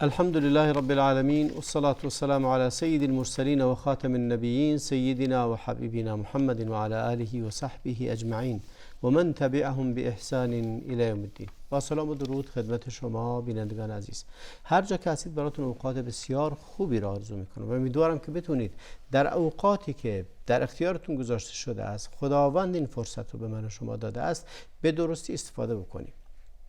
الحمد لله رب العالمين والصلاة والسلام على سيد المرسلين وخاتم النبيين سيدنا وحبيبنا محمد وعلى آله وصحبه أجمعين ومن تبعهم بإحسان إلى يوم الدين. با سلام و درود خدمت شما بینندگان عزیز. هر جا که هستید براتون اوقات بسیار خوبی را آرزو میکنم و امیدوارم که بتونید در اوقاتی که در اختیارتون گذاشته شده است، خداوند این فرصت رو به من و شما داده است، به درستی استفاده بکنیم.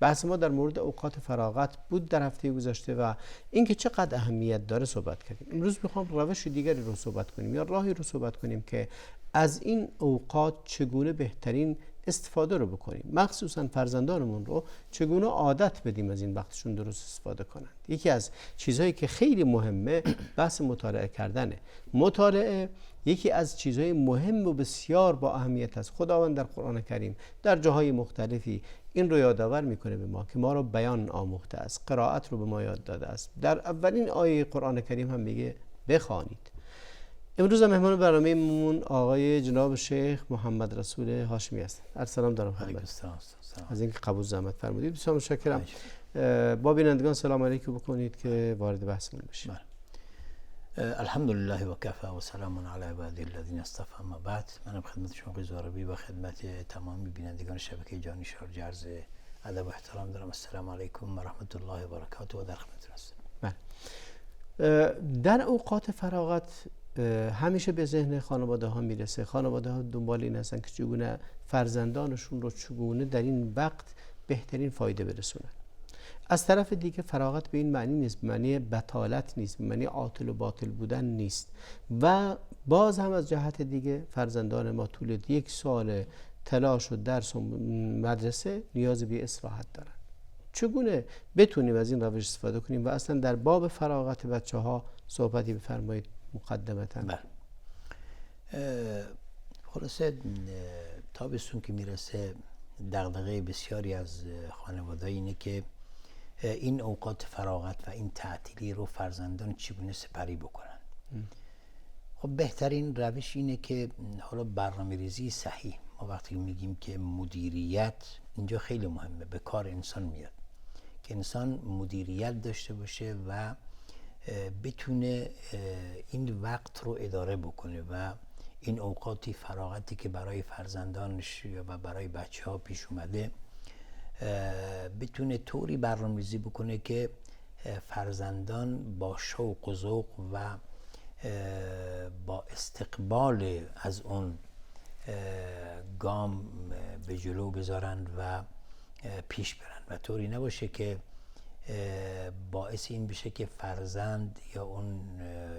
بحث ما در مورد اوقات فراغت بود در هفته گذشته و اینکه چقدر اهمیت داره صحبت کردیم. امروز میخوام روش دیگری رو صحبت کنیم یا راهی رو صحبت کنیم که از این اوقات چگونه بهترین استفاده رو بکنیم، مخصوصا فرزندانمون رو چگونه عادت بدیم از این وقتشون درست استفاده کنند. یکی از چیزهایی که خیلی مهمه بحث مطالعه کردنه. مطالعه یکی از چیزهای مهم و بسیار با اهمیت است. خداوند در قرآن کریم در جاهای مختلفی این رو یادآور میکنه به ما که ما رو بیان آموخته است، قرائت رو به ما یاد داده است. در اولین آیه قرآن کریم هم میگه بخوانید. امروز مهمان برنامه‌مون آقای جناب شیخ محمد رسول هاشمی هستند. سلام دارم خدمت از اینکه قبول زحمت فرمودید. بسیار متشکرم. با بینندگان سلام علیکم بکنید که وارد بحثمون بشیم. الحمدلله و کفى و سلام علی عباده الذین اصطفى. اما بعد، منم خدمت شما قیزاربی و خدمت تمامی بینندگان شبکه جهانی شارج عرض ادب و احترام دارم. السلام علیکم و رحمت الله و برکاته و در خدمتتون هستم. در اوقات فراغت همیشه به ذهن خانواده ها میرسه، خانواده ها دنبال این هستن که چگونه فرزندانشون رو چگونه در این وقت بهترین فایده برسونن. از طرف دیگه فراغت به این معنی نیست، معنی بطالت نیست، معنی عاطل و باطل بودن نیست. و باز هم از جهت دیگه فرزندان ما طول یک سال تلاش و درس و مدرسه نیاز به استراحت دارن. چگونه بتونیم از این روش استفاده کنیم و اصلا در باب فراغت بچه ها صحبتی بفرمایید مقدمتاً. خلاصه تابستون که میرسه دغدغه بسیاری از خانواده اینه که این اوقات فراغت و این تعطیلی رو فرزندان چگونه سپری بکنن. خب بهترین روش اینه که حالا برنامه‌ریزی صحیح. ما وقتی میگیم که مدیریت اینجا خیلی مهمه، به کار انسان میاد که انسان مدیریت داشته باشه و بتونه این وقت رو اداره بکنه و این اوقاتی فراغتی که برای فرزندانش و برای بچه ها پیش اومده بتونه طوری برنامه‌ریزی بکنه که فرزندان با شوق و ذوق و با استقبال از اون گام به جلو بذارن و پیش برن و طوری نباشه که باعث این بشه که فرزند یا اون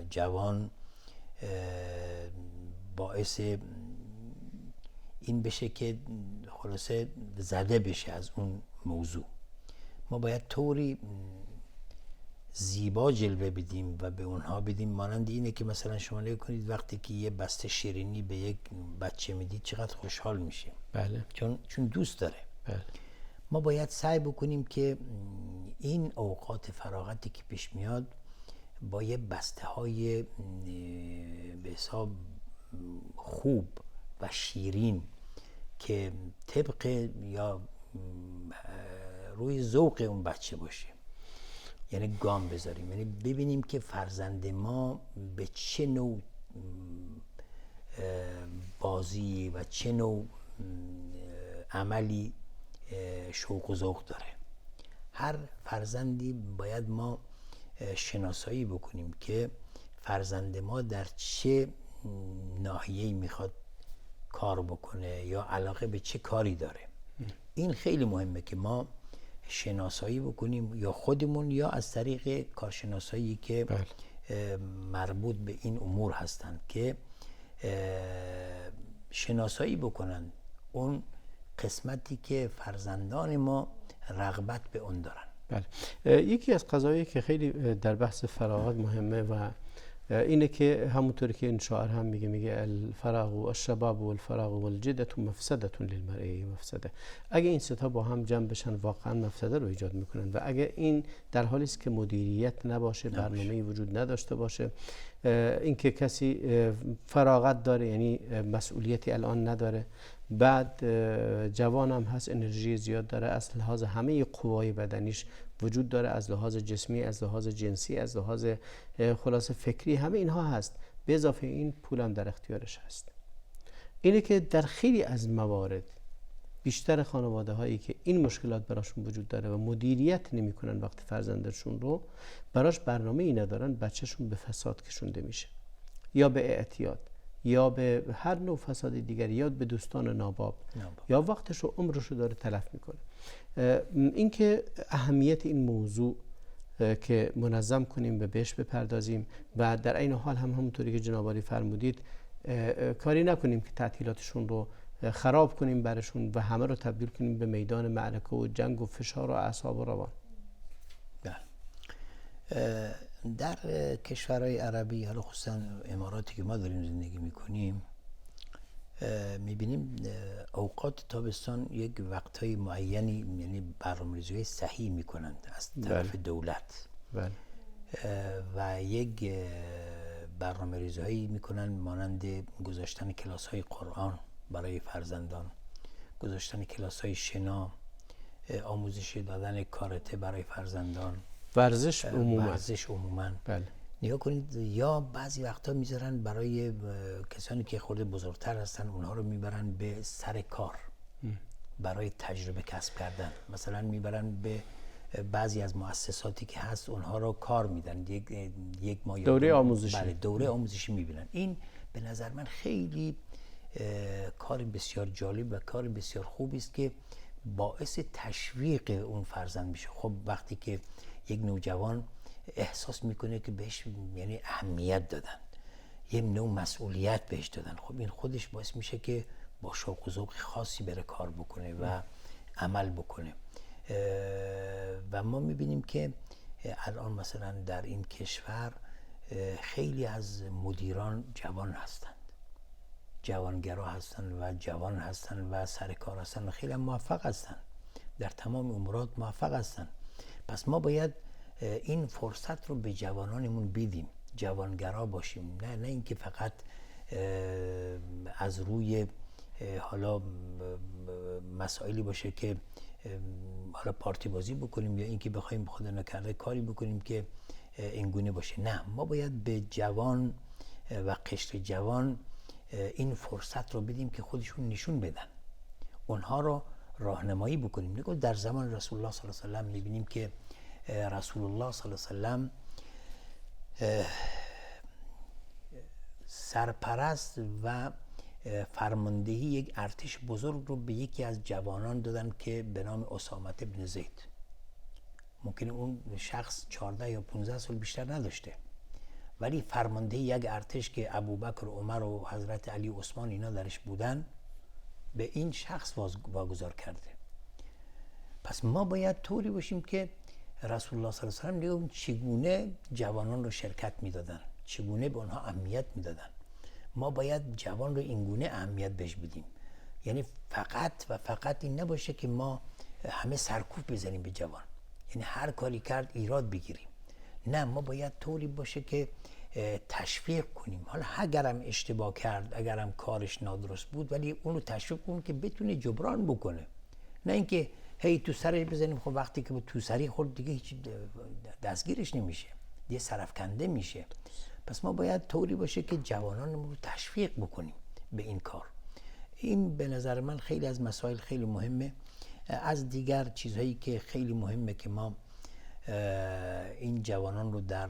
جوان باعث این بشه که خلاصه زده بشه از اون موضوع. ما باید طوری زیبا جلوه بدیم و به اونها بدیم، مانند اینه که مثلا شما نگاه کنید وقتی که یه بسته شیرینی به یک بچه میدید چقدر خوشحال میشه. بله. چون دوست داره. بله. ما باید سعی بکنیم که این اوقات فراغتی که پیش میاد با یه بسته های به حساب خوب و شیرین که طبق یا روی ذوق اون بچه باشه، یعنی گام بذاریم، یعنی ببینیم که فرزند ما به چه نوع بازی و چه نوع عملی شوق و ذوق داره. هر فرزندی باید ما شناسایی بکنیم که فرزند ما در چه ناحیه‌ای میخواد کار بکنه یا علاقه به چه کاری داره. این خیلی مهمه که ما شناسایی بکنیم، یا خودمون یا از طریق کارشناسایی که مربوط به این امور هستند که شناسایی بکنن اون قسمتی که فرزندان ما رغبت به اون دارن. بله. یکی از قضایی که خیلی در بحث فراغت مهمه و اینه که همونطوری که این شاعر هم میگه الفراغ و الشباب و الفراغ و الجدة مفسدة للمرء مفسده. اگه این سه تا با هم جمع بشن واقعا مفسده رو ایجاد میکنن و اگه این در حالی است که مدیریت نباشه، برنامه‌ای وجود نداشته باشه، اینکه کسی فراغت داره یعنی مسئولیتی الان نداره، بعد جوان هم هست، انرژی زیاد داره، از لحاظ همه قوای بدنیش وجود داره، از لحاظ جسمی، از لحاظ جنسی، از لحاظ خلاص فکری، همه اینها هست. به اضافه این پولم در اختیارش هست. اینه که در خیلی از موارد بیشتر خانواده هایی که این مشکلات براشون وجود داره و مدیریت نمیکنن وقت فرزندشون رو، براش برنامه ای ندارن، بچهشون به فساد کشونده میشه، یا به اعتیاد، یا به هر نوع فساد دیگری، یا به دوستان ناباب. یا وقتش و عمرش رو داره تلف میکنه. اینکه اهمیت این موضوع که منظم کنیم و بهش بپردازیم و در عین حال هم همونطوری که جناب عالی فرمودید کاری نکنیم که تعطیلاتشون رو خراب کنیم برشون و همه رو تبدیل کنیم به میدان معرکه و جنگ و فشار و اعصاب و روان. در کشورهای عربی، حالا خصوصا اماراتی که ما داریم زندگی میکنیم، میبینیم اوقات تابستان یک وقتهای معینی، یعنی برنامه‌ریزی صحیح میکنند از طرف دولت. بله. و یک برنامه‌ریزی میکنن مانند گذاشتن کلاس‌های قرآن برای فرزندان، گذاشتن کلاس‌های شنا، آموزش دادن کاراته برای فرزندان، ورزش عموما. بله. نگاه کنید، یا بعضی وقتا میذارن برای کسانی که خورده بزرگتر هستن، اونها رو میبرن به سر کار برای تجربه کسب کردن. مثلا میبرن به بعضی از مؤسساتی که هست، اونها رو کار میدن، یک ماه دوره آموزشی. بله، دوره آموزشی میبینن. این به نظر من خیلی کار بسیار جالب و کار بسیار خوبی است که باعث تشویق اون فرزند میشه. خب وقتی که یک نوجوان احساس میکنه که بهش یعنی اهمیت دادن، یه نوع مسئولیت بهش دادن، خب این خودش باعث میشه که با شوق و ذوق خاصی بره کار بکنه و عمل بکنه. و ما میبینیم که الان مثلا در این کشور خیلی از مدیران جوان هستند، جوانگرا هستند و جوان هستند و سر کار هستند و خیلی موفق هستند، در تمام امورات موفق هستند. پس ما باید این فرصت رو به جوانانمون بدیم، جوانگرا باشیم، نه اینکه فقط از روی حالا مسائلی باشه که حالا پارتی بازی بکنیم یا اینکه بخوایم خدا نکرده کاری بکنیم که اینگونه باشه. نه، ما باید به جوان و قشر جوان این فرصت رو بدیم که خودشون نشون بدن، اونها رو راهنمایی بکنیم. نگاه در زمان رسول الله صلی الله علیه و سلم میبینیم که رسول الله صلی الله علیه و سلم سرپرست و فرماندهی یک ارتش بزرگ رو به یکی از جوانان دادن که به نام اسامه بن زید. ممکنه اون شخص 14 یا 15 سال بیشتر نداشته، ولی فرماندهی یک ارتش که ابوبکر و عمر و حضرت علی و عثمان اینا درش بودن به این شخص واگذار کرده. پس ما باید طوری باشیم که رسول الله صلی الله علیه و سلم چگونه جوانان رو شرکت میدادن، چگونه به اونها اهمیت میدادن. ما باید جوان رو اینگونه اهمیت بهش بدیم، یعنی فقط این نباشه که ما همه سرکوب بزنیم به جوان، یعنی هر کاری کرد ایراد بگیریم. نه، ما باید طوری باشه که تشویق کنیم. حالا اگرم اشتباه کرد، اگرم کارش نادرست بود، ولی اونو تشویق کنیم که بتونه جبران بکنه، نه اینکه هی تو سرش بزنیم. خب وقتی که تو سری خورد دیگه هیچ دستگیرش نمیشه، دیگه سرفکنده میشه. پس ما باید طوری باشه که جوانانمون رو تشویق بکنیم به این کار. این به نظر من خیلی از مسائل خیلی مهمه. از دیگر چیزهایی که خیلی مهمه که ما این جوانان رو در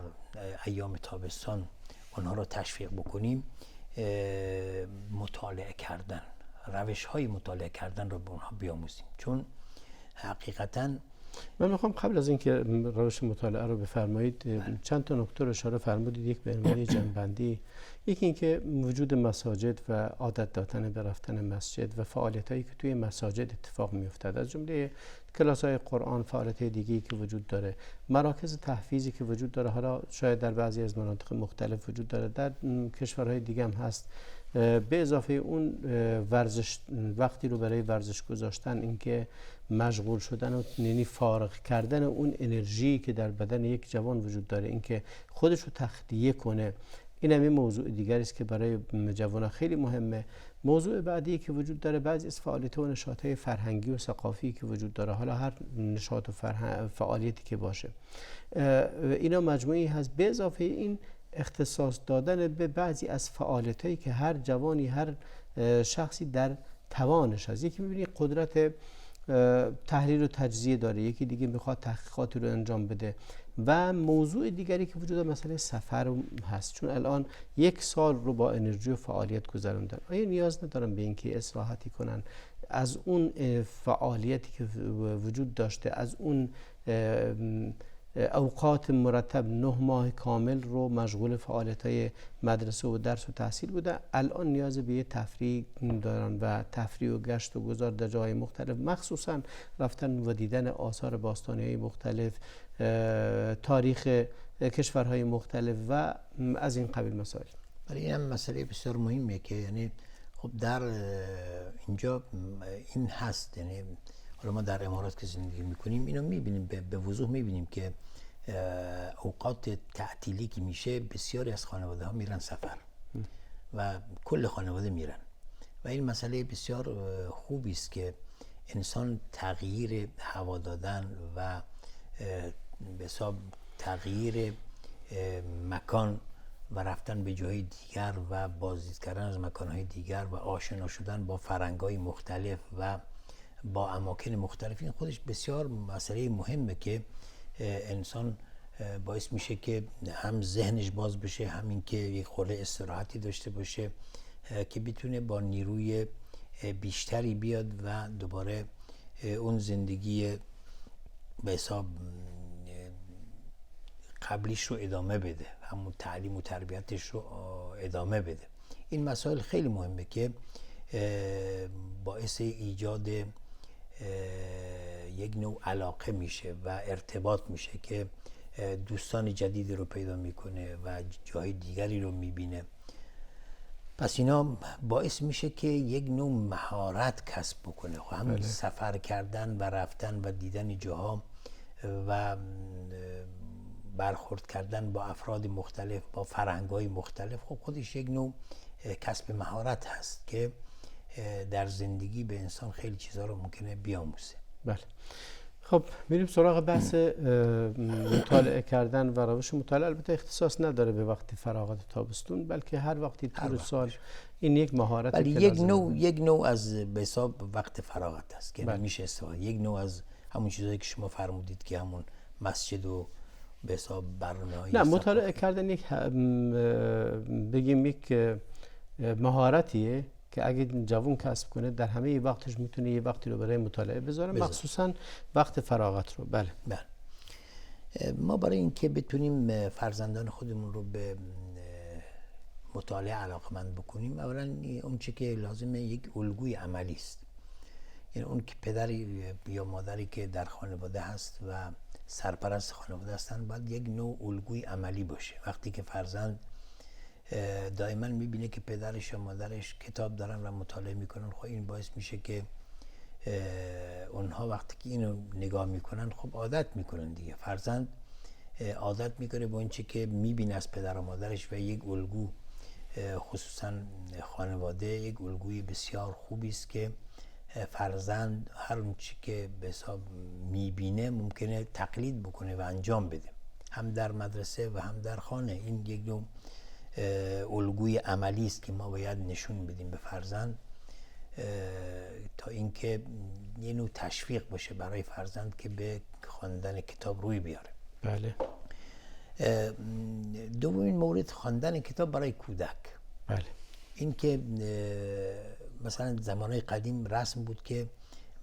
ایام تابستان اونها رو تشویق بکنیم، مطالعه کردن، روش‌های مطالعه کردن رو به اونها بیاموزیم. چون حقیقتاً من میخوام قبل از اینکه روش مطالعه رو بفرمایید چند تا نکته رو اشاره فرمودید. یک به عنوان جنبندی، یکی اینکه وجود مساجد و عادت دادن به رفتن مسجد و فعالیتایی که توی مساجد اتفاق میافتد، از جمله کلاس‌های قرآن، فعالیت‌های دیگه‌ای که وجود داره، مراکز تحفیظی که وجود داره، حالا شاید در بعضی از مناطق مختلف وجود داره، در کشورهای دیگه هم هست. به اضافه اون ورزش، وقتی رو برای ورزش گذاشتن، اینکه مشغول شدن و یعنی فارغ کردن اون انرژی که در بدن یک جوان وجود داره، اینکه خودش رو تخلیه کنه، این هم موضوع دیگری است که برای جوانان خیلی مهمه. موضوع بعدی که وجود داره بعضی از فعالیت و نشاط‌های فرهنگی و ثقافی که وجود داره، حالا هر نشاط و فعالیتی که باشه، اینا مجموعی هست. به اضافه این اختصاص دادن به بعضی از فعالیتایی که هر جوانی، هر شخصی در توانش هست. یکی می‌بینی قدرت تحلیل و تجزیه داره، یکی دیگه میخواد تحقیقاتی رو انجام بده. و موضوع دیگری که وجود مسئله سفر هست، چون الان 1 سال رو با انرژی و فعالیت گذروندن، آیا نیاز ندارن به اینکه استراحتی کنن از اون فعالیتی که وجود داشته، از اون اوقات مرتب 9 ماه کامل رو مشغول فعالیت‌های مدرسه و درس و تحصیل بوده، الان نیاز به یه تفریح دارن و تفریح و گشت و گذار در جاهای مختلف، مخصوصا رفتن و دیدن آثار باستانی‌های مختلف، تاریخ کشورهای مختلف و از این قبیل مسائل. برای این هم مسئله بسیار مهمه که یعنی خب در اینجا این هست، یعنی حالا ما در امارات که زندگی میکنیم اینو میبینیم، به وضوح میبینیم که اوقات تعطیلی که میشه بسیاری از خانواده ها میرن سفر و کل خانواده میرن و این مسئله بسیار خوبی است که انسان تغییر هوا دادن و به حساب تغییر مکان و رفتن به جای دیگر و بازدید کردن از مکانهای دیگر و آشنا شدن با فرهنگ‌های مختلف و با اماکن مختلف، این خودش بسیار مسئله مهمه که انسان باعث میشه که هم ذهنش باز بشه، همین که یک خورده استراحتی داشته باشه که بتونه با نیروی بیشتری بیاد و دوباره اون زندگی به حساب قبلیش رو ادامه بده، همون تعلیم و تربیتش رو ادامه بده. این مسائل خیلی مهمه که باعث ایجاد یک نوع علاقه میشه و ارتباط میشه که دوستان جدیدی رو پیدا میکنه و جای دیگری رو میبینه. پس اینا باعث میشه که یک نوع مهارت کسب بکنه، همون سفر کردن و رفتن و دیدن جاها و برخورد کردن با افراد مختلف، با فرهنگ‌های مختلف، خب خودش یک نوع کسب مهارت هست که در زندگی به انسان خیلی چیزا رو ممکنه بیاموزه. بله. خب میریم سراغ بحث مطالعه کردن و روش مطالعه. البته اختصاص نداره به وقت فراغت طابستون، بلکه هر وقتی طول سال این یک مهارت بله، یک نوع از به حساب وقت فراغت است که میشه استفاده، یک نوع از همون چیزایی که شما فرمودید که همون مسجد و به حساب برنامه‌های نه، مطالعه کردن یک بگیم یک مهارتیه که اگه جوان کسب کنه در همه وقتش میتونه یه وقتی رو برای مطالعه بذاره، مخصوصا وقت فراغت رو. بله. ما برای اینکه بتونیم فرزندان خودمون رو به مطالعه علاقمند بکنیم، اولا اون چه که لازمه یک الگوی عملی است. یعنی اون که پدری یا مادری که در خانواده هست و سرپرست خانواده هستن باید یک نوع الگوی عملی باشه. وقتی که فرزند دائما میبینه که پدرش و مادرش کتاب دارن و مطالعه میکنن، خب این باعث میشه که اونها وقتی که اینو نگاه میکنن خب عادت میکنن دیگه. فرزند عادت میکنه با این چی که میبینه از پدر و مادرش و یک الگو، خصوصا خانواده یک الگوی بسیار خوبی است که فرزند هر اون چی که به حساب میبینه ممکنه تقلید بکنه و انجام بده، هم در مدرسه و هم در خانه. این یک نوع الگوی عملی است که ما باید نشون بدیم به فرزند تا اینکه یه نوع تشویق باشه برای فرزند که به خواندن کتاب روی بیاره. بله. دومین مورد خواندن کتاب برای کودک. بله. این که مثلا زمانهای قدیم رسم بود که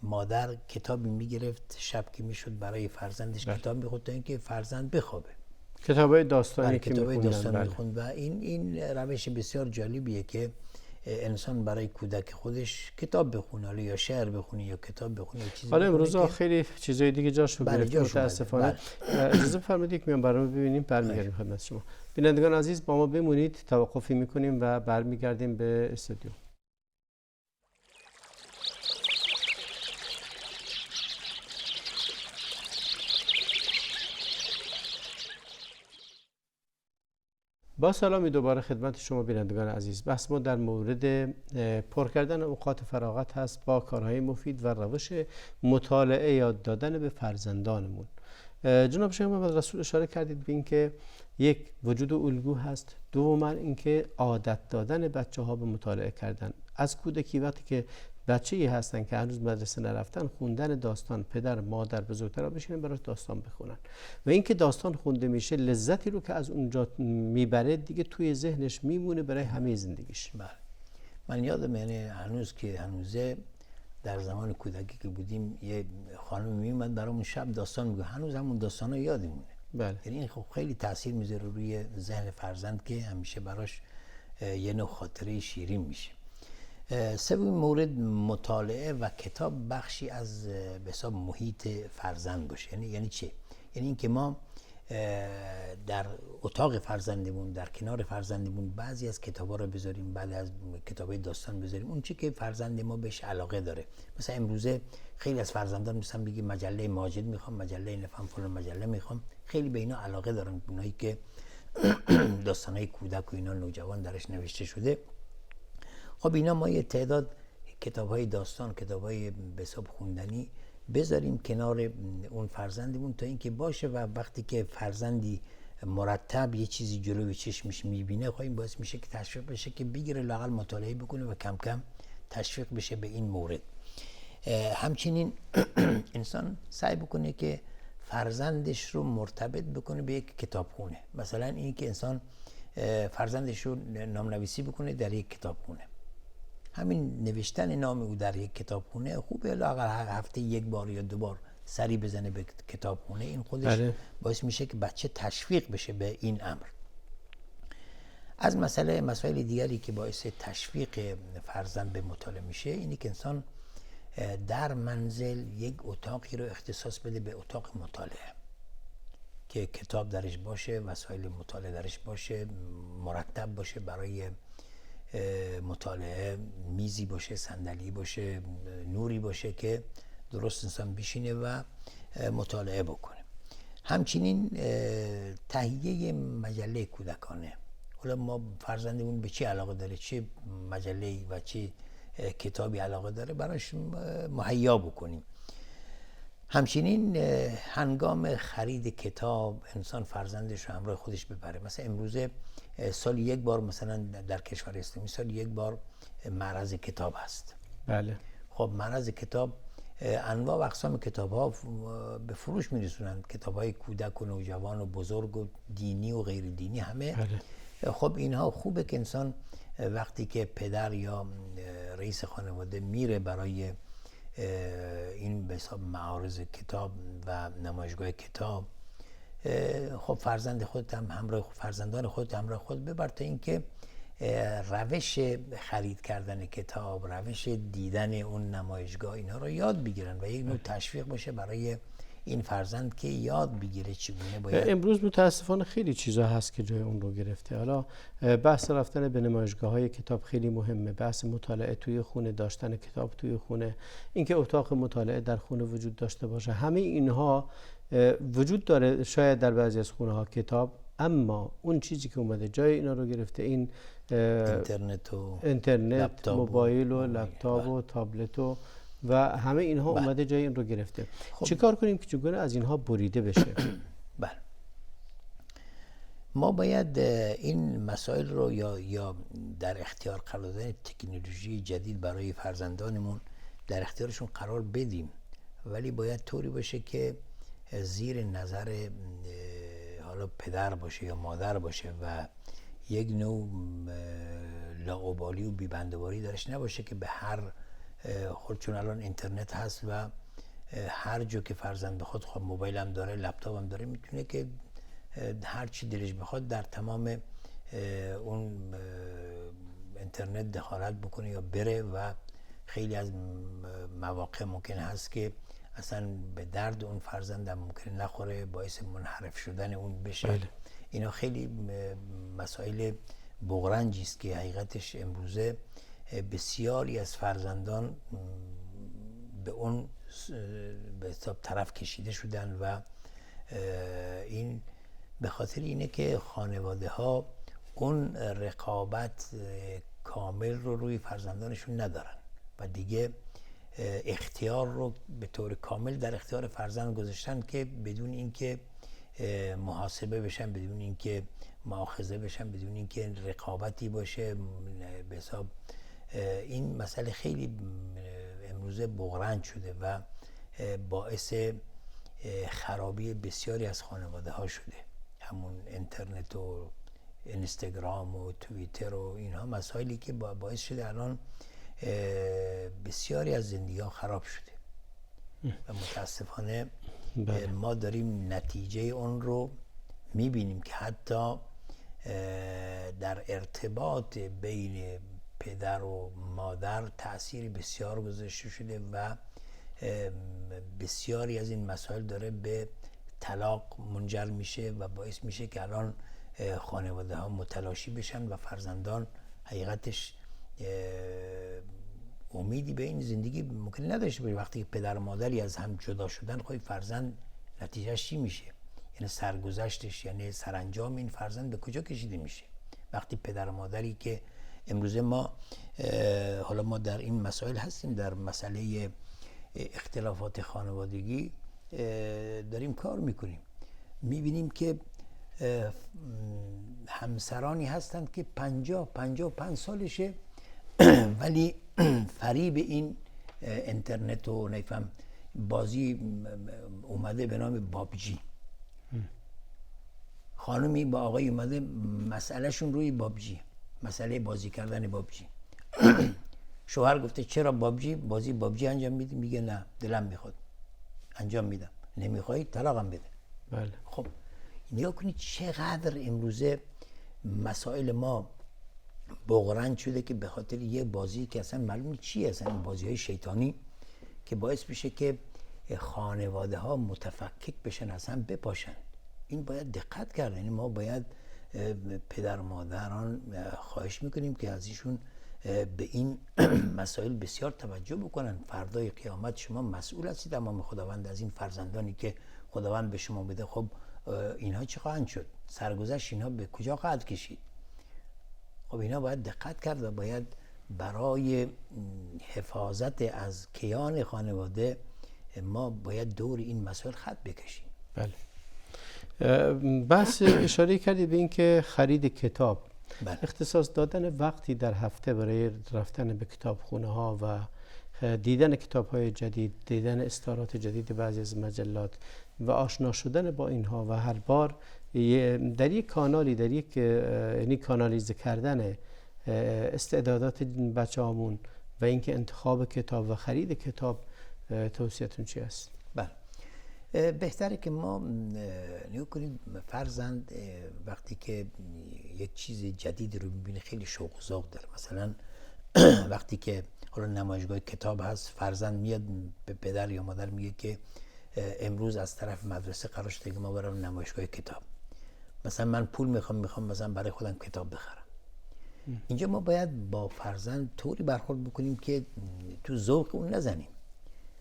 مادر کتابی میگرفت شب که میشد برای فرزندش کتاب میخوند تا اینکه فرزند بخوابه. کتابای داستانی که میخوند و این روش بسیار جالبیه که انسان برای کودک خودش کتاب بخونه، یا شعر بخونه یا کتاب بخونه یا چیزی. حالا امروزا خیلی چیزای دیگه جاشو گرفته متاسفانه. اجازه بفرمایید که میام برنامه ببینیم، برمیگردیم خدمت شما. بینندگان عزیز با ما بمونید، توقفی میکنیم و برمیگردیم به استودیو. با سلامی دوباره خدمت شما بینندگان عزیز. بحث ما در مورد پر کردن اوقات فراغت هست با کارهای مفید و روش مطالعه یاد دادن به فرزندانمون. جناب شیخ محمد رسول اشاره کردید به اینکه یک وجود الگو هست، دوما اینکه عادت دادن بچه‌ها به مطالعه کردن از کودکی. وقتی که بچه‌ای هستن که هنوز مدرسه نرفتن، خوندن داستان، پدر مادر بزرگترها بشینن براش داستان بخونن و اینکه داستان خونده میشه لذتی رو که از اونجا میبره دیگه توی ذهنش میمونه برای همه زندگیش. بله، من یادم یعنی هنوزه در زمان کودکی که بودیم یه خانم میومد برامون شب داستان میگه، هنوز همون داستانا یادمونه. بله. یعنی این خب خیلی تاثیر میذاره روی ذهن فرزند که همیشه براش یه نوع خاطره شیرین میشه. سومین مورد مطالعه و کتاب بخشی از به حساب محیط فرزند باشه. یعنی چه؟ یعنی اینکه ما در اتاق فرزندمون، در کنار فرزندمون بعضی از کتابا رو بذاریم، بعد از کتابای داستان بذاریم اون چی که فرزند ما بهش علاقه داره. مثلا امروزه خیلی از فرزندان مثلا میگه مجله ماجد میخوام، مجله نفهم فلان مجله میخوام، خیلی به اینا علاقه دارن، اونایی که داستانای کودک و اینا نوجوان درش نوشته شده. خب اینا ما یه تعداد کتاب‌های داستان، کتاب‌های به حساب خوندنی بذاریم کنار اون فرزندمون تا اینکه باشه و وقتی که فرزندی مرتب یه چیزی جلوی چشمش میبینه، خب این باعث میشه که تشویق بشه که بگیره لااقل مطالعه بکنه و کم کم تشویق بشه به این مورد. همچنین انسان سعی بکنه که فرزندش رو مرتبط بکنه به یک کتابخونه. مثلا این که انسان فرزندش رو نام‌نویسی بکنه در یک کتابخونه. همین نوشتن نام او در یک کتابخونه خوبه، لااقل هر هفته یک بار یا 2 بار سری بزنه به کتابخونه. این خودش باعث میشه که بچه تشویق بشه به این امر. از مسائل دیگری که باعث تشویق فرزند به مطالعه میشه اینه که انسان در منزل یک اتاقی رو اختصاص بده به اتاق مطالعه که کتاب درش باشه، وسایل مطالعه درش باشه، مرتب باشه برای مطالعه، میزی باشه، صندلی باشه، نوری باشه که درست انسان بشینه و مطالعه بکنه. همچنین تهیه مجله کودکانه. حالا ما فرزندمون به چی علاقه داره، چه مجله‌ای و چه کتابی علاقه داره، براش مهیا بکنیم. همچنین هنگام خرید کتاب انسان فرزندش رو همراه خودش ببره. مثلا امروزه سال یک بار مثلا در کشور اسلامی سال یک بار معرض کتاب هست. بله. خب معرض کتاب انواع و اقسام کتاب ها به فروش میرسونند، کتاب های کودک و نوجوان و بزرگ و دینی و غیر دینی همه. بله. خب اینها خوبه که انسان وقتی که پدر یا رئیس خانواده میره برای این به حساب معارض کتاب و نمایشگاه کتاب، خب فرزندان خودت همراه خود ببر تا اینکه روش خرید کردن کتاب، روش دیدن اون نمایشگاه اینا رو یاد بگیرن و یک نوع تشویق باشه برای این فرزند که یاد بگیره چگونه باید. امروز متاسفانه خیلی چیزا هست که جای اون رو گرفته. حالا بحث رفتن به نمایشگاه‌های کتاب خیلی مهمه، بحث مطالعه توی خونه، داشتن کتاب توی خونه، اینکه اتاق مطالعه در خونه وجود داشته باشه، همه اینها وجود داره. شاید در بعضی از خونه‌ها کتاب، اما اون چیزی که اومده جای اینا رو گرفته این اینترنت، موبایل و لپتاپ و تابلت و همه اینها اومده جای این رو گرفته. خب چیکار کنیم که چگونه از اینها بریده بشه؟ بله، ما باید این مسائل رو یا در اختیار قرار دادن تکنولوژی جدید برای فرزندانمون در اختیارشون قرار بدیم، ولی باید طوری باشه که زیر نظر حالا پدر باشه یا مادر باشه و یک نوع لاابالی و بی‌بندوباری درش نباشه که به هر خود، چون الان اینترنت هست و هر جا که فرزند بخواد، خب موبایل هم داره، لپتاپ هم داره، میتونه که هر چی دلش بخواد در تمام اون اینترنت دخالت بکنه یا بره و خیلی از مواقع ممکن هست که اصلا به درد اون فرزند هم ممکن نخوره، باعث منحرف شدن اون بشه. بله. اینا خیلی مسائل بغرنجی است که حقیقتش امروزه بسیاری از فرزندان به اون به حساب طرف کشیده شدن و این به خاطر اینه که خانواده ها اون رقابت کامل رو روی فرزندانشون ندارن و دیگه اختیار رو به طور کامل در اختیار فرزند گذاشتن که بدون اینکه محاسبه بشن، بدون اینکه مؤاخذه بشن، بدون اینکه رقابتی باشه به حساب. این مسئله خیلی امروزه بغرنج شده و باعث خرابی بسیاری از خانواده ها شده. همون اینترنت و اینستاگرام و توییتر و اینها مسائلی که باعث شده الان بسیاری از زندگی ها خراب شده و متاسفانه ما داریم نتیجه اون رو میبینیم که حتی در ارتباط بین پدر و مادر تأثیر بسیار گذاشته شده و بسیاری از این مسائل داره به طلاق منجر میشه و باعث میشه که الان خانواده ها متلاشی بشن و فرزندان حقیقتش امیدی به این زندگی ممکن نداشته باشه. وقتی پدر و مادری از هم جدا شدن، خب فرزند نتیجهش چی میشه؟ یعنی سرگذشتش، یعنی سرانجام این فرزند به کجا کشیده میشه؟ وقتی پدر و مادری که امروزه ما حالا ما در این مسائل هستیم، در مسئله اختلافات خانوادگی داریم کار میکنیم، میبینیم که همسرانی هستند که 55 سالشه ولی فریب این اینترنت و نفهم بازی اومده به نام بابجی. خانمی با آقای اومده مسئلهشون روی بابجی، مسئله بازی کردن بابجی. شوهر گفته چرا بازی بابجی انجام میدی؟ میگه نه دلم میخواد انجام میدم، نمیخوای طلاقم بده. بله. خب نگاه کنید چقدر امروزه مسائل ما بغرنج شده که به خاطر یه بازی که اصلا معلوم چیه، اصلا بازی های شیطانی که باعث میشه که خانواده ها متفکک بشن، اصلا بپاشن. این باید دقت کرد. یعنی ما باید پدر و مادران خواهش میکنیم که از ایشون به این مسائل بسیار توجه بکنن. فردای قیامت شما مسئول هستید امام خداوند از این فرزندانی که خداوند به شما بده. خب اینها چه خواهند شد؟ سرگذشت اینها به کجا خواهد کشید؟ خب اینا باید دقت کرد و باید برای حفاظت از کیان خانواده ما باید دور این مسائل خط بکشیم. بله. بس اشاره کردی به این که خرید کتاب، بله. اختصاص دادن وقتی در هفته برای رفتن به کتابخونه ها و دیدن کتاب های جدید، دیدن استارات جدید بعضی از مجلات و آشنا شدن با اینها و هر بار در یک کانالی، در یک یعنی کانالیزه کردن استعدادات بچه‌هامون و اینکه انتخاب کتاب و خرید کتاب، توصیه‌تون چی است؟ بله. بهتره که ما نگاه کنیم فرزند وقتی که یک چیز جدید رو می‌بینه خیلی شوق و ذوق داره. مثلا وقتی که حالا نمایشگاه کتاب هست، فرزند میاد به پدر یا مادر میگه که امروز از طرف مدرسه قرار شده که ما برام نمایشگاه کتاب، مثلا من پول میخوام مثلا برای خودم کتاب بخرم. اینجا ما باید با فرزند طوری برخورد بکنیم که تو ذوق اون نزنیم،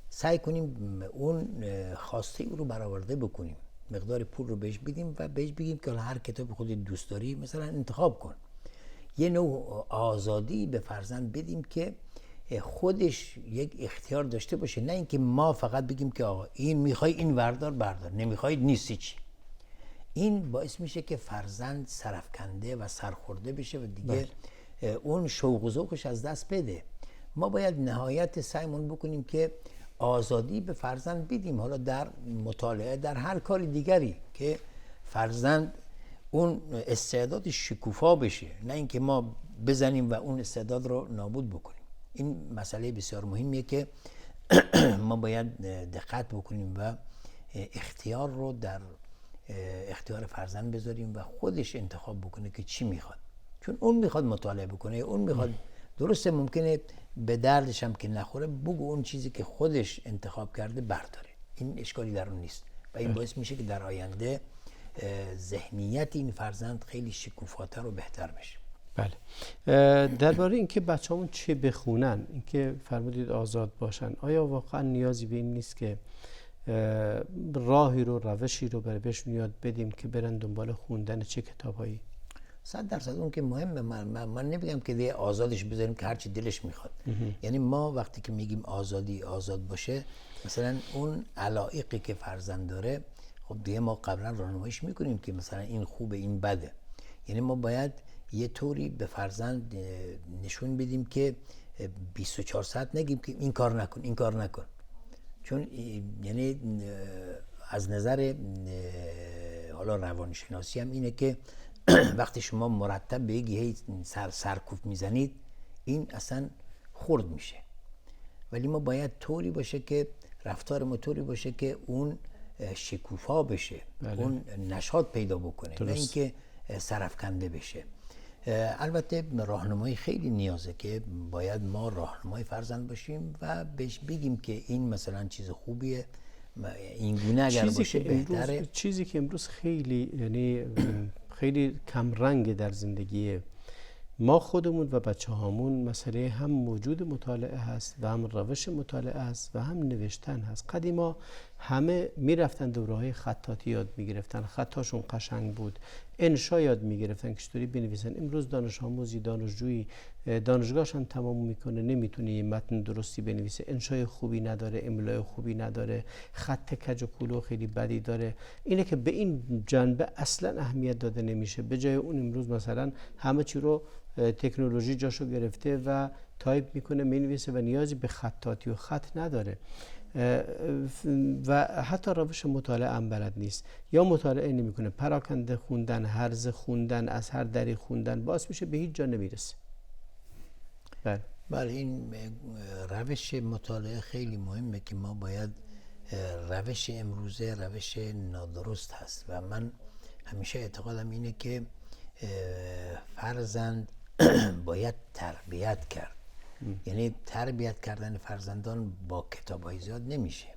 سعی کنیم اون خواسته او رو برآورده بکنیم، مقدار پول رو بهش بدیم و بهش بگیم که هر کتاب خودت دوست داری مثلا انتخاب کن. یه نوع آزادی به فرزند بدیم که خودش یک اختیار داشته باشه، نه اینکه ما فقط بگیم که آقا این میخوای این بردار، نمیخوای نیستی چی. این باعث میشه که فرزند سرفکنده و سرخورده بشه و دیگه اون شوق و ذوقش از دست بده. ما باید نهایت سعیمون بکنیم که آزادی به فرزند بدیم، حالا در مطالعه، در هر کاری دیگری، که فرزند اون استعداد شکوفا بشه، نه اینکه ما بزنیم و اون استعداد رو نابود بکنیم. این مسئله بسیار مهمیه که ما باید دقت بکنیم و اختیار رو در اختیار فرزند بذاریم و خودش انتخاب بکنه که چی میخواد. چون اون میخواد مطالعه بکنه، اون میخواد، درسته ممکنه به دردش هم که نخوره، بگو اون چیزی که خودش انتخاب کرده برداره، این اشکالی در اون نیست و این باعث میشه که در آینده ذهنیت این فرزند خیلی شکوفاتر و بهتر بشه. بله. درباره اینکه بچه‌مون چه بخونن، اینکه فرمودید آزاد باشن، آیا واقعا نیازی به این نیست که راهی رو، روشی رو برای بهشون یاد بدیم که برن دنبال خوندن چه کتابایی؟ 100% اون که مهمه. من نمیگم که دیگه آزادش بذاریم که هرچی دلش میخواد. یعنی ما وقتی که میگیم آزاد باشه، مثلا اون علایقی که فرزند داره، خب دیگه ما قبلا راهنماییش میکنیم که مثلا این خوبه این بده. یعنی ما باید یه طوری به فرزند نشون بدیم که 24 ساعت نگیم که این کار نکن این کار نکن، چون یعنی از نظر حالا روانشناسی هم اینه که وقتی شما مرتب به یکی سرکوب میزنید این اصلا خرد میشه. ولی ما باید طوری باشه که رفتار ما طوری باشه که اون شکوفا بشه، اون نشاط پیدا بکنه، نه اینکه سرفکنده بشه. البته راهنمایی خیلی نیازه که باید ما راهنمای فرزند باشیم و بهش بگیم که این مثلا چیز خوبیه، این گونه اگر باشه بهتره. چیزی که امروز خیلی یعنی خیلی کم رنگ در زندگی ما خودمون و بچه هامون مسئله هم موجود مطالعه هست و هم روش مطالعه هست و هم نوشتن هست. قدیما همه میرفتن دوره‌های خطاطی یاد میگرفتن، خطاشون قشنگ بود، انشا یاد میگرفتن که چطوری بنویسن. امروز دانش آموزی دانشجویی دانشگاهشان تمام میکنه نمیتونه یه متن درستی بنویسه، انشای خوبی نداره، املای خوبی نداره، خط کج و کولو خیلی بدی داره. اینه که به این جنبه اصلا اهمیت داده نمیشه. به جای اون امروز مثلا همه چی رو تکنولوژی جاشو گرفته و تایپ میکنه مینویسه و نیازی به خطاطی و خط نداره و حتی روش مطالعه هم بلد نیست یا مطالعه نمیکنه، پراکنده خوندن، هرزه خوندن، از هر دری خوندن باعث میشه به هیچ جا نمیرسه. بله این روش مطالعه خیلی مهمه که ما باید روش امروزه روش نادرست هست و من همیشه اعتقادم اینه که فرزند باید تربیت کرد. یعنی تربیت کردن فرزندان با کتاب‌های زیاد نمیشه.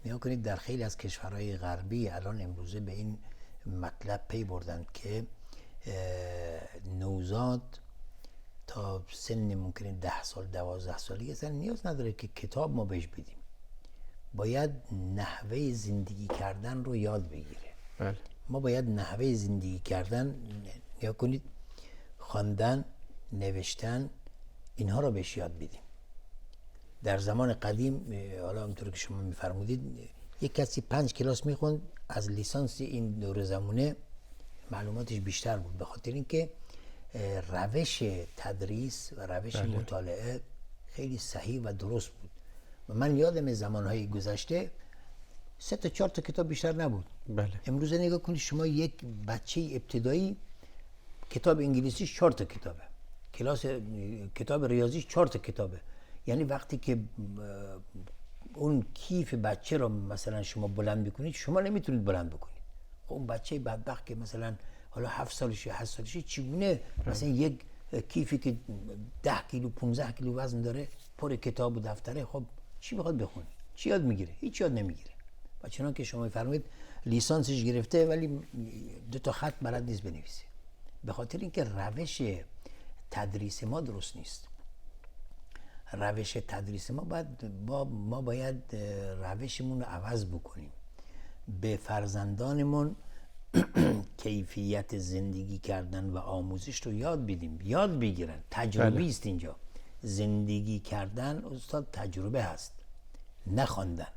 نگاه کنید در خیلی از کشورهای غربی الان امروزه به این مطلب پی بردن که نوزاد تا سن ممکنه 10 سال 12 سالی اصلا نیاز نداره که کتاب ما بهش بدیم، باید نحوه زندگی کردن رو یاد بگیره. بله. ما باید نحوه زندگی کردن، نگاه کنید، خواندن، نوشتن، اینها رو بهش یاد بدیم. در زمان قدیم حالا همونطور که شما میفرمودید یک کسی 5 کلاس میخوند، از لیسانس این دور زمونه معلوماتش بیشتر بود، به خاطر اینکه روش تدریس و روش مطالعه خیلی صحیح و درست بود. و من یادم زمانهای گذشته 3 تا 4 تا کتاب بیشتر نبود. بله. امروز نگاه کنید شما یک بچه ابتدایی کتاب انگلیسیش 4 تا کتابه، کتاب ریاضیش 4 تا کتابه. یعنی وقتی که اون کیف بچه رو مثلا شما بلند بکنید، شما نمیتونید بلند بکنید. خب اون بچه بدبخت که مثلا حالا 7 سالشه 8 سالشه چگونه مثلا یک کیفی که 10 کیلو 15 کیلو وزن داره پر کتاب و دفتره، خب چی میخواد بخونه؟ چی یاد میگیره؟ هیچ یاد نمیگیره. و چنان که شما میفرمایید لیسانسش گرفته ولی 2 تا خط بلد نیست بنویسه، به خاطر اینکه روش تدریس ما درست نیست. روش تدریس ما باید روشمون رو عوض بکنیم. به فرزندانمون کیفیت زندگی کردن و آموزش رو یاد بدیم، یاد بگیرن. تجربی است اینجا. زندگی کردن استاد تجربه هست، نه خواندن.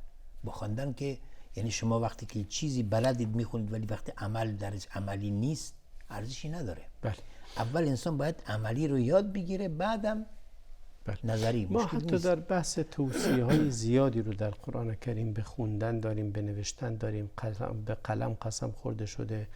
با خواندن که یعنی شما وقتی که چیزی بلدید میخونید ولی وقتی عمل درش عملی نیست ارزشی نداره. بله. اول انسان باید عملی رو یاد بگیره، بعدم نظری. ما حتی در بحث توصیه‌های زیادی رو در قرآن کریم به خوندن داریم، به نوشتن داریم، به قلم قسم خورده شده،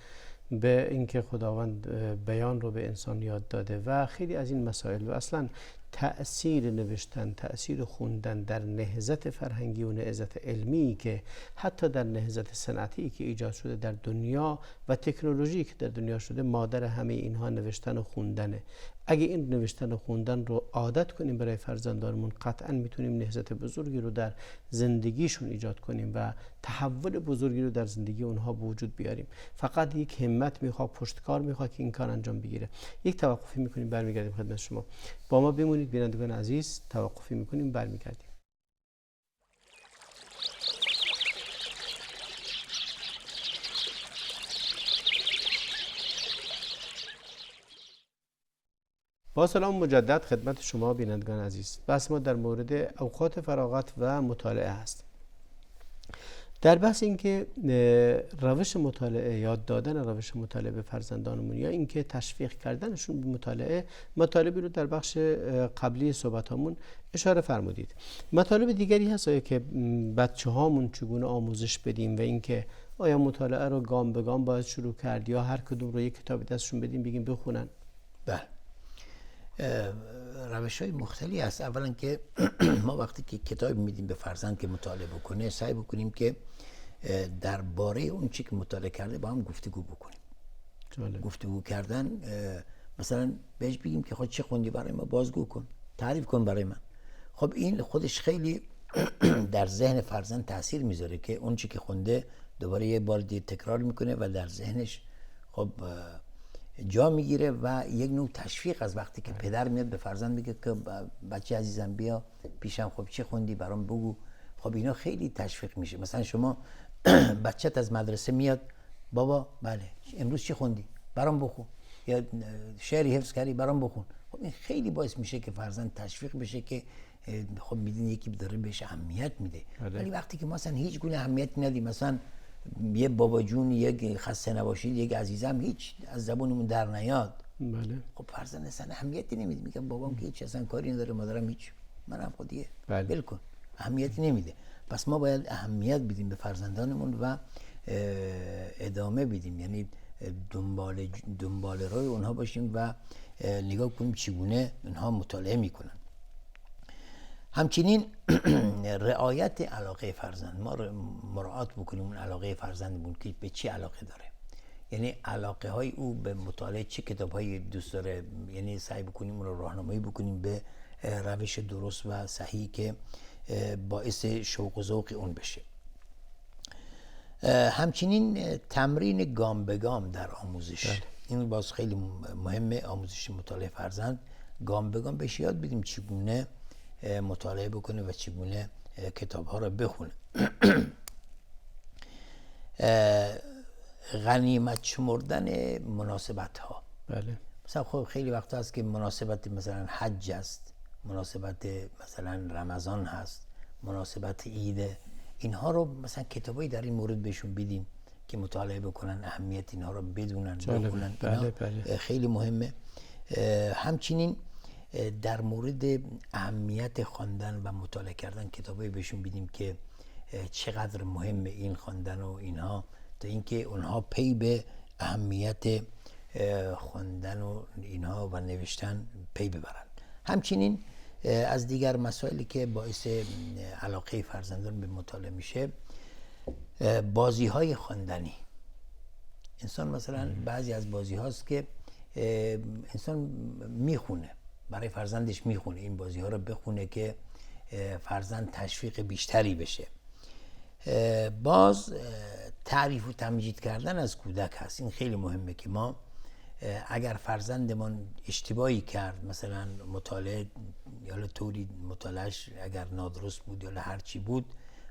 به اینکه خداوند بیان رو به انسان یاد داده و خیلی از این مسائل. و اصلا تأثیر نوشتن، تأثیر خوندن در نهضت فرهنگی و نهضت علمی که حتی در نهضت صنعتی که ایجاد شده در دنیا و تکنولوژی که در دنیا شده، مادر همه اینها نوشتن و خوندنه. اگه این نوشتن و خوندن رو عادت کنیم برای فرزندانمون، قطعا میتونیم نهضت بزرگی رو در زندگیشون ایجاد کنیم و تحول بزرگی رو در زندگی اونها به وجود بیاریم. فقط یک همت میخواد، پشتکار میخواد که این کار انجام بگیره. یک توقفی میکنیم، برمیگردیم خدمت شما. با ما بمونید بینندگان عزیز، توقفی میکنیم، برمیگردیم. با سلام مجدد خدمت شما بینندگان عزیز. بحث ما در مورد اوقات فراغت و مطالعه است. در بحث این که روش مطالعه، یاد دادن روش مطالعه به فرزندانمون یا اینکه تشویق کردنشون به مطالعه، مطالبی رو در بخش قبلی صحبتامون اشاره فرمودید. مطالب دیگری هست که بچه هامون چگونه آموزش بدیم و اینکه آیا مطالعه رو گام به گام باید شروع کرد یا هر کدوم رو یک کتابی دستشون بدیم بگیم بخونن؟ بله، روش های مختلفی هست. اولا که ما وقتی که کتاب میدیم به فرزند که مطالعه بکنه، سعی بکنیم که درباره اون چی که مطالعه کرده با هم گفتگو بکنیم. گفتگو کردن، مثلا بهش بگیم که خود چه خوندی برای ما بازگو کن، تعریف کن برای من. خب این خودش خیلی در ذهن فرزند تاثیر میذاره که اون چی که خونده دوباره یه بار دیگه تکرار میکنه و در ذهنش خب جا میگیره و یک نوع تشویق از وقتی که پدر میاد به فرزند میگه که بچه عزیزم بیا پیشم، خب چه خوندی برام بگو. خب اینا خیلی تشویق میشه. مثلا شما بچت از مدرسه میاد، بابا بله امروز چی خوندی برام بخون، یا شعری حفظ کردی برام بخون. خب این خیلی باعث میشه که فرزند تشویق بشه که خب میدین یکی داره بهش اهمیت میده. ولی وقتی که مثلا هیچ گونه اهمیتی ندیم، مثلا یه بابا جون، یک خسته نباشید، یک عزیزم، هیچ از زبونمون در نیاد، بله، خب فرزند اصلا اهمیتی نمیده. میگم بابام که هیچ اصلا کاری نداره، مادرم هیچ، منم خودیه، ول کن، اهمیتی نمیده. پس ما باید اهمیت بدیم به فرزندانمون و ادامه بدیم، یعنی دنبال روی اونها باشیم و نگاه کنیم چگونه اونها مطالعه میکنن. همچنین رعایت علاقه فرزند، ما مراعات بکنیم اون علاقه فرزندمون که به چی علاقه داره، یعنی علاقه های او به مطالعه چه کتاب هایی دوست داره، یعنی سعی بکنیم اون رو راهنمایی بکنیم به روش درست و صحیح که باعث شوق و ذوق اون بشه. همچنین تمرین گام به گام در آموزش، این باز خیلی مهمه. آموزش مطالعه فرزند گام به گام بهش یاد بدیم چگونه مطالعه بکنه و چگونه کتاب ها رو بخونه. غنیمت شمردن مناسبت ها. بله. مثلا خب خیلی وقت هست که مناسبت مثلا حج است، مناسبت مثلا رمضان هست، مناسبت عید، اینها رو مثلا کتابایی در این مورد بهشون بدیم که مطالعه بکنن، اهمیت اینها رو بدونن، بخونن. بله. خیلی مهمه. همچنین در مورد اهمیت خواندن و مطالعه کردن کتابایی بهشون بدیم که چقدر مهمه این خواندن و اینها، تا اینکه اونها پی به اهمیت خواندن و اینها و نوشتن پی ببرن. همچنین از دیگر مسائلی که باعث علاقه فرزندان به مطالعه میشه، بازی های خواندنی. انسان مثلا بعضی از بازی هاست که انسان میخونه، برای فرزندش میخونه، این بازی ها رو بخونه که فرزند تشویق بیشتری بشه. باز تعریف و تمجید کردن از کودک هست. این خیلی مهمه که ما اگر فرزندمان اشتباهی کرد، مثلا مطالعه یا طوری مطالعهش اگر نادرست بود یا هر چی بود،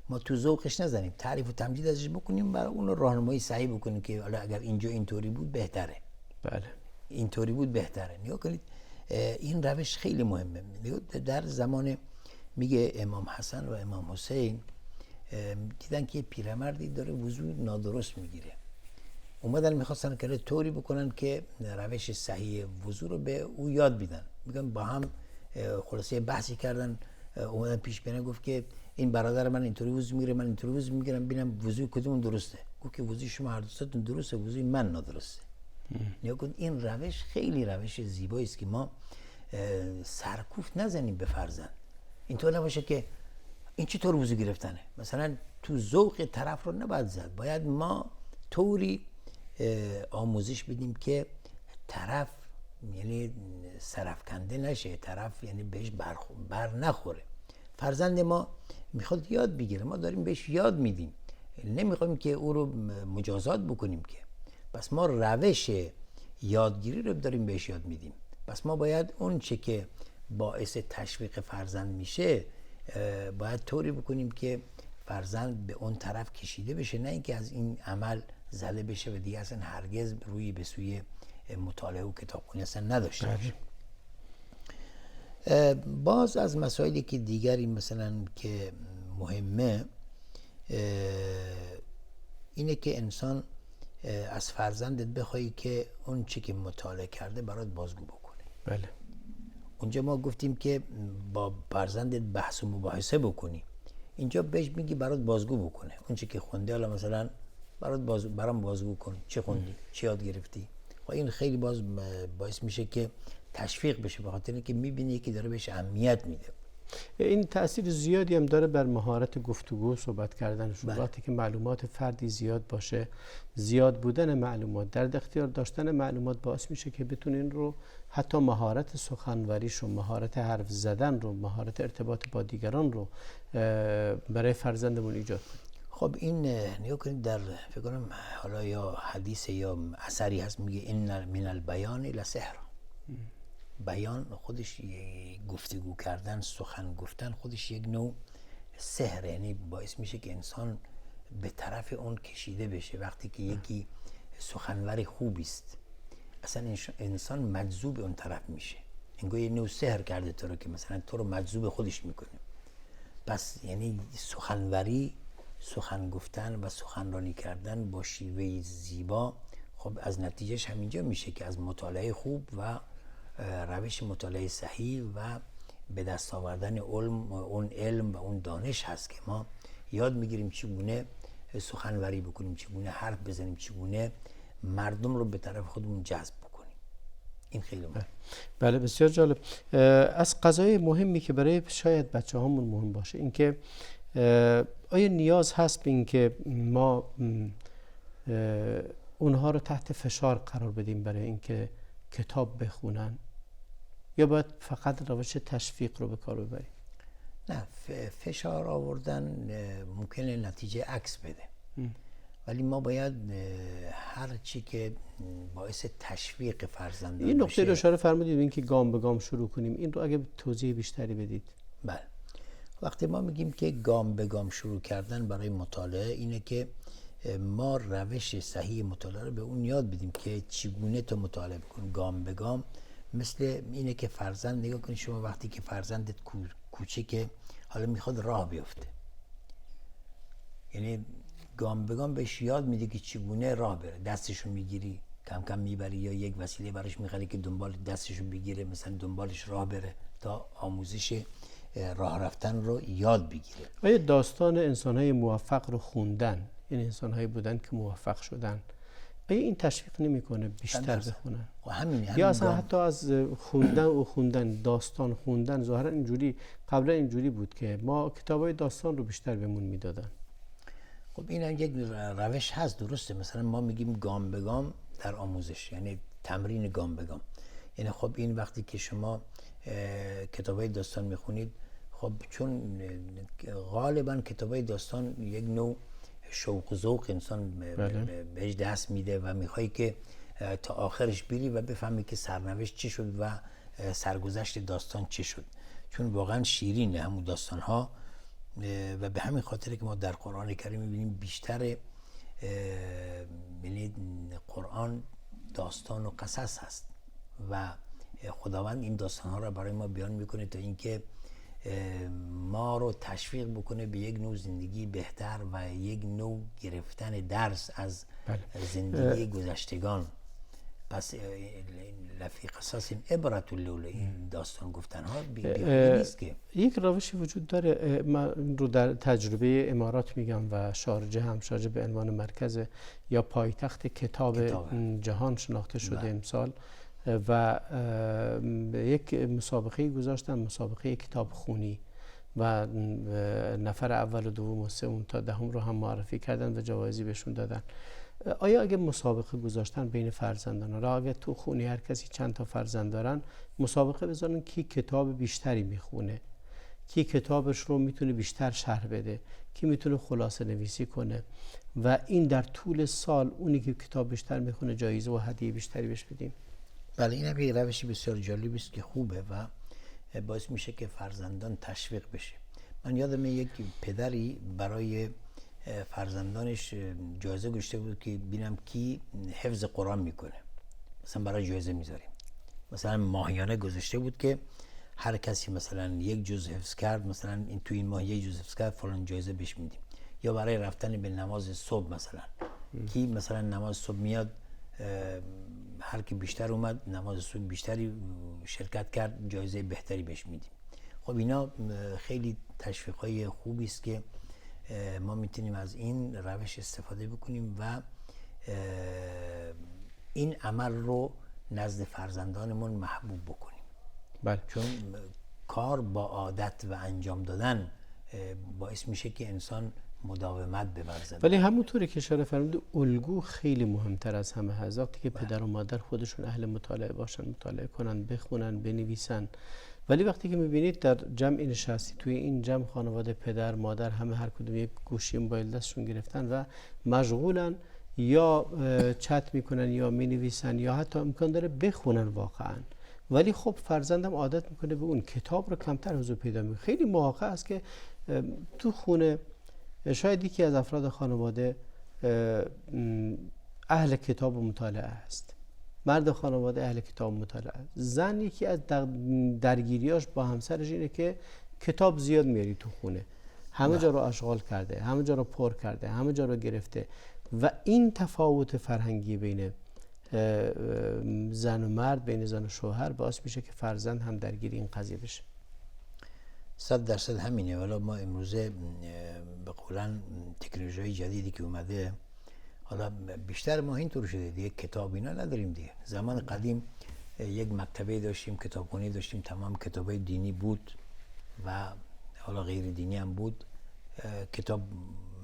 ما تو ذوقش نزنیم، تعریف و تمجید ازش بکنیم، برای اون راهنمایی صحیح بکنیم که حالا اگر اینجا اینطوری بود بهتره، بله اینطوری بود بهتره. نگاه کنید این روش خیلی مهمه. در زمان میگه امام حسن و امام حسین دیدن که پیرمردی داره وضو نادرست میگیره، اومدن میخواستن که طوری بکنن که روش صحیح وضو رو به او یاد بدن. میگن با هم خلاصه بحثی کردن، اومدن پیش بینه، گفت که این برادر من اینطوری وضو میگیره، من اینطوری وضو میگیرم، ببینم وضو کدوم درسته. گفت که وضو شما هر دوستاتون درسته، وضوی من نادرسته. نگاه کن این روش خیلی روش زیبایی است که ما سرکوفت نزنیم به فرزند. اینطور نباشه که این چطور وضو گرفتنه، مثلا تو ذوق طرف رو نباید زد. باید ما طوری آموزش بدیم که طرف یعنی سرفکنده نشه، طرف یعنی بهش بر نخوره. فرزند ما میخواد یاد بگیره، ما داریم بهش یاد میدیم، نمیخوایم که او رو مجازات بکنیم که. پس ما روش یادگیری رو داریم بهش یاد میدیم. پس ما باید اون چه که باعث تشویق فرزند میشه باید طوری بکنیم که فرزند به اون طرف کشیده بشه، نه اینکه از این عمل زده بشه و دیگه اصلا هرگز روی به سوی مطالعه و کتابخوانی اصلا نداشته باشه. باز از مسائلی که دیگری مثلا که مهمه اینه که انسان از فرزندت بخوای که اون چی که مطالعه کرده برات بازگو بکنه. بله. اونجا ما گفتیم که با فرزندت بحث و مباحثه بکنی، اینجا بهش میگی برات بازگو بکنه اون چی که خونده. حالا مثلا برام بازگو کن، چه خوندی، چه یاد گرفتی. و این خیلی باعث میشه که تشویق بشه، به خاطر اینکه میبینی که داره بهش اهمیت میده. این تأثیر زیادی هم داره بر مهارت گفتگو، صحبت کردن. وقتی که معلومات فردی زیاد باشه، زیاد بودن معلومات، در اختیار داشتن معلومات باعث میشه که بتونین رو حتی مهارت سخنوریش رو، مهارت حرف زدن رو، مهارت ارتباط با دیگران رو برای فرزندمون ایجاد کنیم. خب این نگاه کنید، در فکر کنم حالا یا حدیث یا اثری هست میگه ان من البیان لسحر. بیان خودش گفتگو کردن، سخن گفتن خودش یک نوع سحر، یعنی باعث میشه که انسان به طرف اون کشیده بشه. وقتی که یکی سخنور خوبی است، اصلا انسان مجذوب اون طرف میشه، انگار یه نوع سحر کرده تو رو که مثلا تو رو مجذوب خودش میکنه. پس یعنی سخنوری، سخن گفتن و سخنرانی کردن با شیوه زیبا، خب از نتیجهش همینجا میشه که از مطالعه خوب و روش مطالعه صحیح و به دست آوردن اون علم و اون دانش هست که ما یاد میگیریم چگونه سخنوری بکنیم، چگونه حرف بزنیم، چگونه مردم رو به طرف خودمون جذب بکنیم. این خیلی مهمه. بله بسیار جالب. از قضایای مهمی که برای شاید بچه هامون مهم باشه این که آیا نیاز هست به این که ما اونها رو تحت فشار قرار بدیم برای اینکه کتاب بخونن، یا باید فقط روش تشویق رو به کار ببریم؟ نه، فشار آوردن ممکنه نتیجه عکس بده. ولی ما باید هر چی که باعث تشویق فرزندان این نقطه رو بشه. اشاره فرمودید اینکه گام به گام شروع کنیم، این رو اگه توضیح بیشتری بدید. بله، وقتی ما میگیم که گام به گام شروع کردن برای مطالعه، اینه که ما روش صحیح مطالعه رو به اون یاد بدیم که چگونه تو مطالعه بکن گام به گام. مثل اینه که فرزند، نگاه کنید شما وقتی که فرزندت کوچیکه حالا میخواد راه بیفته، یعنی گام به گام بهش یاد میده که چگونه راه بره. دستشو میگیری کم کم میبری، یا یک وسیله براش میخری که دنبال دستشو بگیره، مثلا دنبالش راه بره تا آموزش راه رفتن رو یاد بگیره. آیا داستان انسان‌های موفق رو خوندن، این انسان‌هایی بودن که موفق شدن، آیا این تشویق نمی‌کنه بیشتر بخونن؟ همین یا اصلا حتی از خوندن داستان خوندن ظاهرا اینجوری، قبلا اینجوری بود که ما کتابای داستان رو بیشتر بهمون میدادن. خب این هم یک روش هست، درسته. مثلا ما میگیم گام به گام در آموزش، یعنی تمرین گام به گام. یعنی خب این وقتی که شما کتابای داستان میخونید، خب چون غالبا کتابای داستان یک نوع شوق و ذوق انسان بهش دست میده و میخوای که تا آخرش بری و بفهمی که سرنوشت چی شد و سرگذشت داستان چی شد، چون واقعا شیرینه همون داستان ها. و به همین خاطر که ما در قرآن کریم میبینیم بیشتر یعنی قرآن داستان و قصص هست و خداوند این داستان ها را برای ما بیان میکنه تا اینکه ما رو تشویق بکنه به یک نوع زندگی بهتر و یک نوع گرفتن درس از زندگی گذشتگان. پس لفی قصص عبرت لوله، این داستان گفتن ها نیست که یک روشی وجود داره. من رو در تجربه امارات میگم و شارجه هم، شارجه به عنوان مرکز یا پایتخت کتاب جهان شناخته شده امسال، و یک مسابقه گذاشتن، مسابقه کتاب خونی، و نفر اول و دوم و سوم تا دهم رو هم معرفی کردن و جوایزی بهشون دادن. آیا اگه مسابقه گذاشتن بین فرزندان، را اگه تو خونی هر کسی چند تا فرزند دارن، مسابقه بذارن کی کتاب بیشتری میخونه، کی کتابش رو میتونه بیشتر شرح بده، کی میتونه خلاصه نویسی کنه، و این در طول سال اونی که کتاب بیشتر میخونه جایزه و هدیه بیشتری بهش بدیم. بله، این هم یک روشی بسیار جالبی است که خوبه و باعث میشه که فرزندان تشویق بشه. من یادم یک پدری برای فرزندانش جایزه گذاشته بود که ببینم کی حفظ قرآن میکنه، مثلا برای جایزه میذاریم. مثلا ماهیانه گذاشته بود که هر کسی مثلا یک جز حفظ کرد، مثلا این تو این ماه یک جز حفظ کرد فلان جایزه بهش میدیم. یا برای رفتن به نماز صبح مثلا کی مثلا نماز صبح میاد، هر کی بیشتر اومد نماز صبح بیشتری شرکت کرد جایزه بهتری بهش میدیم. خب اینا خیلی تشویق‌های خوبی است که ما میتونیم از این روش استفاده بکنیم و این عمل رو نزد فرزندانمون محبوب بکنیم. بله. چون کار با عادت و انجام دادن باعث میشه که انسان مداومت بورزد. ولی همونطوری که اشاره فرمودید الگو خیلی مهمتر از همه هست. وقتی که پدر و مادر خودشون اهل مطالعه باشن، مطالعه کنن، بخونن، بنویسن. ولی وقتی که میبینید در جمع نشستی، توی این جمع خانواده پدر مادر همه هر کدوم یک گوشی موبایل دستشون گرفتن و مشغولن، یا چت میکنن یا مینویسن یا حتی امکان داره بخونن واقعا، ولی خب فرزندم عادت میکنه به اون کتاب رو کمتر حضور پیدا میکنه. خیلی مواقع است که تو خونه شاید یکی از افراد خانواده اهل کتاب و مطالعه است، مرد خانواده اهل کتاب و مطالعه است، زن یکی از درگیریاش با همسرش اینه که کتاب زیاد میاری تو خونه، همه جا رو اشغال کرده، همه جا رو پر کرده، همه جا رو گرفته و این تفاوت فرهنگی بین زن و مرد، بین زن و شوهر باعث میشه که فرزند هم درگیر این قضیه بشه. 100% همینه. ولی ما امروزه به قولن تکنولوژی جدیدی که اومده، حالا بیشتر ما اینطور شده دیگه، کتاب اینا نداریم دیگه. زمان قدیم یک مکتبه داشتیم، کتابخونه داشتیم، تمام کتابای دینی بود و حالا غیر دینی هم بود، کتاب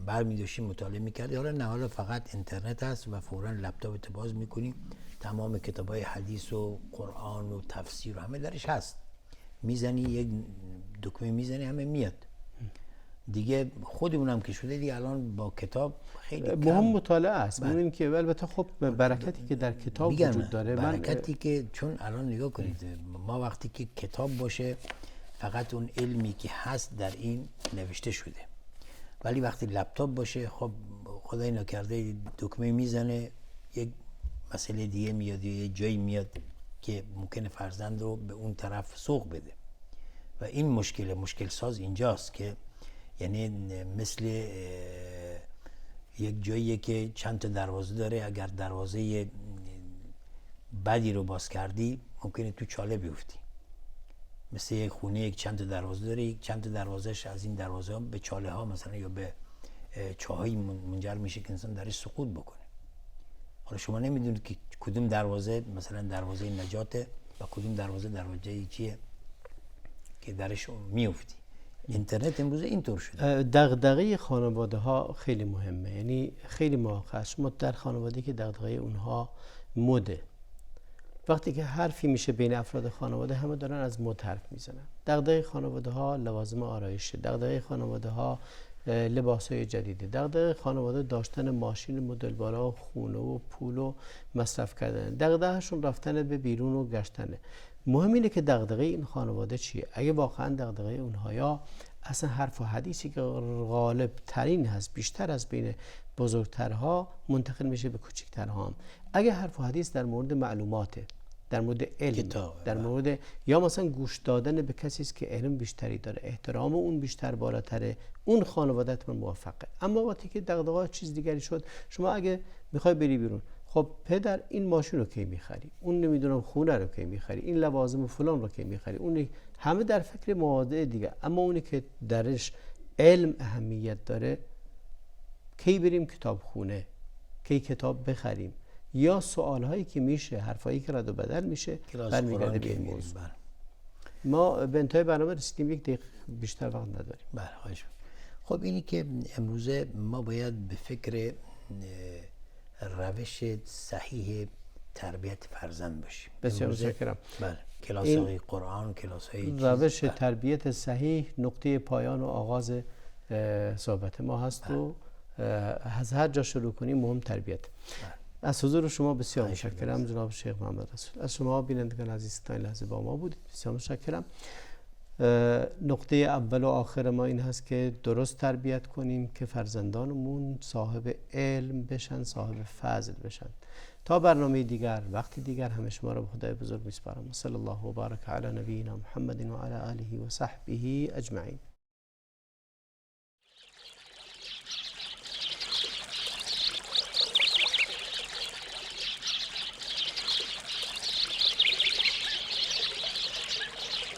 برمی داشتیم مطالعه میکردی. حالا نه، حالا فقط اینترنت هست و فوراً لپتاپت باز میکنی، تمام کتابای حدیث و قرآن و تفسیر و همه درش هست، میزنی یک دکمه میزنی همه میاد دیگه. خودمونم که شده دیگه الان با کتاب خیلی مهم مطالعه است. ببینیم که البته خب برکتی که در کتاب وجود داره، برکتی که چون الان نگاه کنید ما وقتی که کتاب باشه فقط اون علمی که هست در این نوشته شده، ولی وقتی لپتاپ باشه خب خدای نکرده دکمه میزنه یک مسئله دیگه میاد یا یه جایی میاد که ممکنه فرزند رو به اون طرف سوق بده و این مشکل ساز اینجاست که یعنی مثل یک جاییه که چند تا دروازه داره، اگر دروازه بدی رو باز کردی ممکنه تو چاله بیفتی. مثل یک خونه یک چند تا دروازه داره، یک چند تا دروازهش از این دروازه ها به چاله ها مثلا یا به چاهایی منجر میشه که انسان درش سقوط بکنه. حالا شما نمیدونید که کدوم دروازه مثلا دروازه نجاته و کدوم دروازه چیه که درش میفتی. اینترنت امروز اینطور شده. دغدغه خانواده ها خیلی مهمه. یعنی خیلی مواقع شما در خانواده که دغدغه اونها مده، وقتی که حرفی میشه بین افراد خانواده همه دارن از مد حرف میزنن. دغدغه خانواده ها لوازم آرایشه، دغدغه خانواده ها لباس های جدیده، دغدغه خانواده داشتن ماشین مدل بالا و خونه و پول و مصرف کردن، دغدغهشون رفتن به بیرون و گشتنه. مهم اینه که دغدغه این خانواده چیه. اگه واقعا دغدغه اونها یا اصلا حرف و حدیثی که غالب ترین هست بیشتر از بین بزرگترها منتقل میشه به کوچکترها هم. اگه حرف و حدیث در مورد معلوماته، در مورد علم، در مورد یا مثلا گوش دادن به کسی است که علم بیشتری داره، احترام اون بیشتر بالاتره، اون خانواده‌تون موافقه. اما وقتی که دغدغه چیز دیگری شد، شما اگه میخوای بری بیرون، خب پدر این ماشین رو کی میخری، اون نمیدونم خونه رو کی میخری، این لوازم فلان رو کی میخری، اون همه در فکر مواضع دیگه. اما اونی که درش علم اهمیت داره، کی بریم کتاب خونه، کی کتاب بخریم، یا سوال هایی که میشه، حرفایی که رد و بدل میشه برمیگرده به این موضوع. ما به انتهای برنامه رسیدیم، یک دقیقه بیشتر وقت نداریم. بله خواهش. خب اینی که امروزه ما باید به فکر روش صحیح تربیت فرزند باشیم. بسیار متشکرم. بله، کلاس‌های قرآن، کلاس‌های روش تربیت صحیح نقطه پایان و آغاز صحبت ما هست و از هر جا شروع کنیم مهم تربیت. از حضور شما بسیار متشکرم جناب شیخ محمد رسول. از شما بینندگان عزیز تا این لحظه با ما بودید بسیار متشکرم. نقطه اول و آخر ما این هست که درست تربیت کنیم که فرزندانمون صاحب علم بشن، صاحب فضل بشن. تا برنامه دیگر، وقتی دیگر، همه شما را به خدای بزرگ میسپارم. صلی الله و بارک علی نبینا محمد و علی آله و صحبه اجمعین.